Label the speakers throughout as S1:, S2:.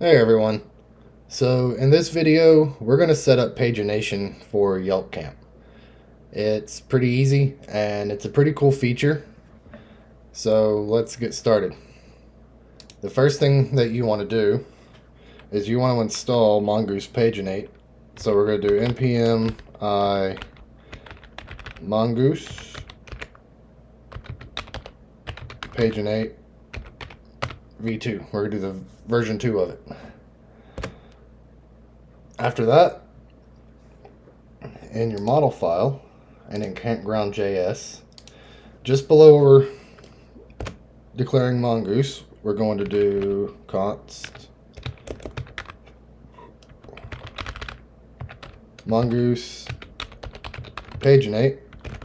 S1: Hey everyone. So in this video, we're going to set up pagination for YelpCamp. It's pretty easy and it's a pretty cool feature. So let's get started. The first thing that you want to do is you want to install Mongoose Paginate. So we're going to do npm I mongoose paginate v2. We're going to do the version 2 of it. After that, in your model file and in campground.js, just below where we're declaring mongoose, we're going to do const mongoose paginate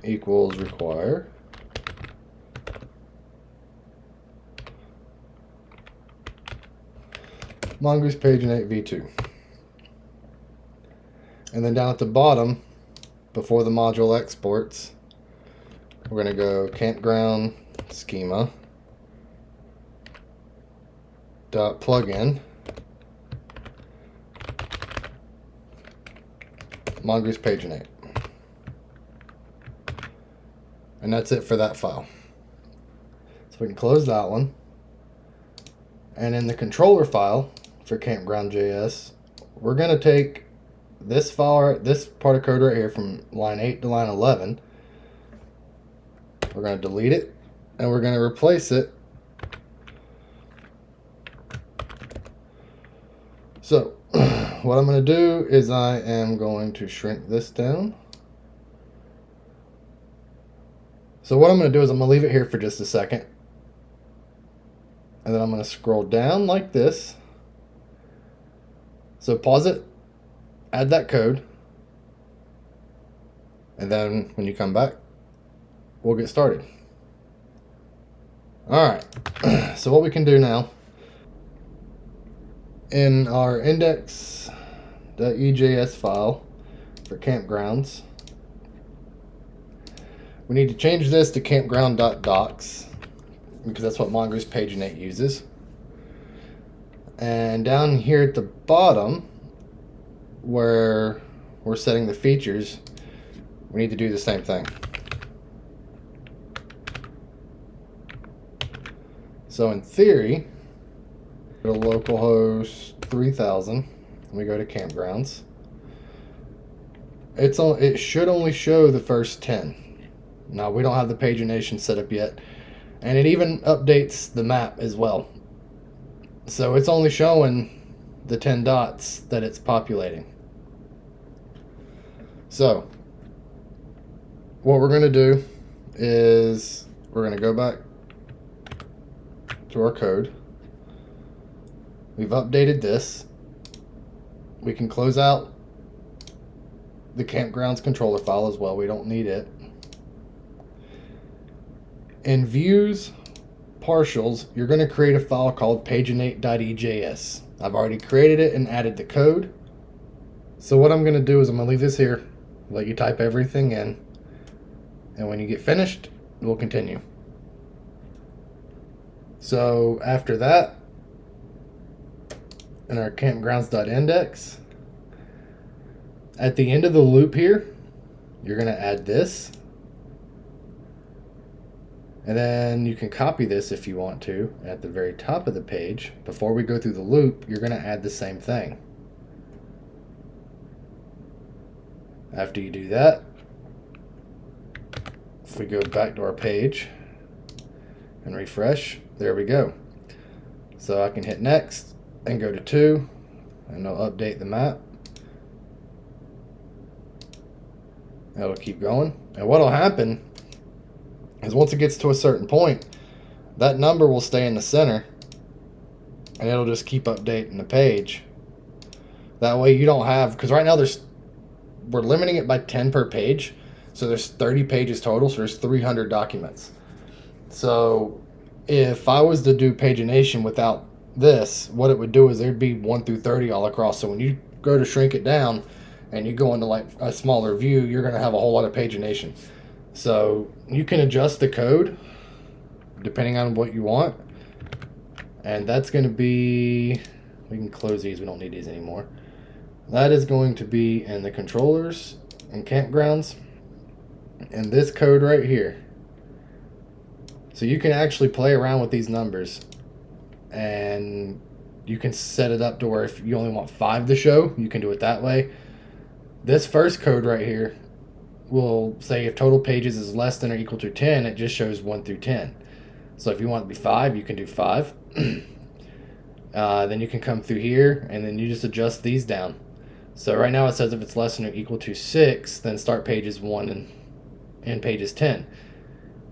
S1: equals require mongoose paginate v2. And then down at the bottom, before the module exports, we're going to go campground schema dot plugin mongoose paginate. And that's it for that file. So we can close that one. And in the controller file for campground.js, we're going to take this file, this part of code right here from line 8 to line 11. We're going to delete it and we're going to replace it. So what I'm going to do is I am going to shrink this down. So what I'm going to do is I'm going to leave it here for just a second. And then I'm going to scroll down like this. So pause it, add that code, and then when you come back, we'll get started. Alright, so what we can do now, in our index.ejs file for campgrounds, we need to change this to campground.docs because that's what Mongoose Paginate uses. And down here at the bottom, where we're setting the features, we need to do the same thing. So in theory, go to localhost 3000, and we go to campgrounds. It should only show the first 10. Now we don't have the pagination set up yet, and it even updates the map as well. So it's only showing the 10 dots that it's populating. So what we're going to do is we're going to go back to our code. We've updated this. We can close out the campgrounds controller file as well. We don't need it. In views partials, you're going to create a file called paginate.ejs. I've already created it and added the code. So what I'm going to do is I'm going to leave this here, let you type everything in, and when you get finished, we'll continue. So after that, in our campgrounds.index, at the end of the loop here, you're going to add this. And then you can copy this if you want to. At the very top of the page, before we go through the loop, you're going to add the same thing. After you do that, if we go back to our page and refresh, there we go. So I can hit next and go to 2, and it'll update the map. It'll keep going. And what'll happen is once it gets to a certain point, that number will stay in the center and it'll just keep updating the page. That way you don't have, because right now we're limiting it by 10 per page, so there's 30 pages total, so there's 300 documents. So if I was to do pagination without this, what it would do is there'd be 1 through 30 all across. So when you go to shrink it down and you go into like a smaller view, you're going to have a whole lot of pagination. So you can adjust the code depending on what you want. And that's going to be, we can can close these. We don't need these anymore. That is going to be in the controllers and campgrounds. And this code right here. So you can actually play around with these numbers. And you can set it up to where if you only want 5 to show, you can do it that way. This first code right here will say if total pages is less than or equal to 10, it just shows 1 through 10. So if you want it to be 5, you can do 5. Then you can come through here, and then you just adjust these down. So right now it says if it's less than or equal to 6, then start page is 1 and page is 10.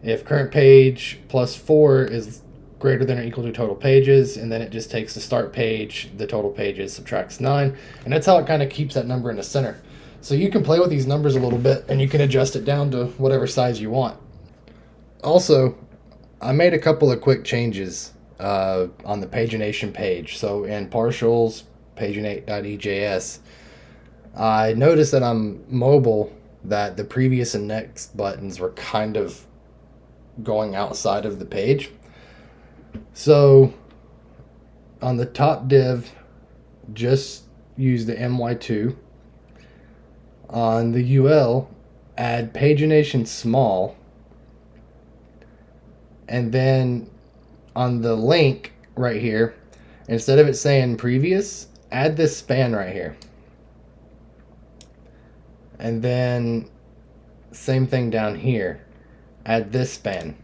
S1: If current page plus 4 is greater than or equal to total pages, and then it just takes the start page, the total pages, subtracts 9, and that's how it kind of keeps that number in the center. So you can play with these numbers a little bit, and you can adjust it down to whatever size you want. Also, I made a couple of quick changes on the pagination page. So in partials, paginate.ejs, I noticed that on mobile that the previous and next buttons were kind of going outside of the page. So on the top div, just use the MY2. On the UL, add pagination small. And then on the link right here, instead of it saying previous, add this span right here. And then same thing down here, add this span.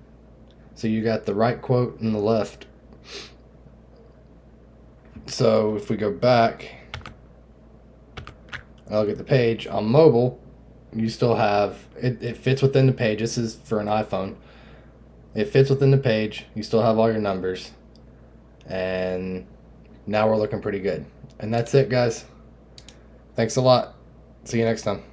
S1: So you got the right quote and the left. So if we go back, I'll get the page on mobile. You still have it fits within the page. This is for an iPhone. It fits within the page. You still have all your numbers. And now we're looking pretty good. And that's it, guys. Thanks a lot. See you next time.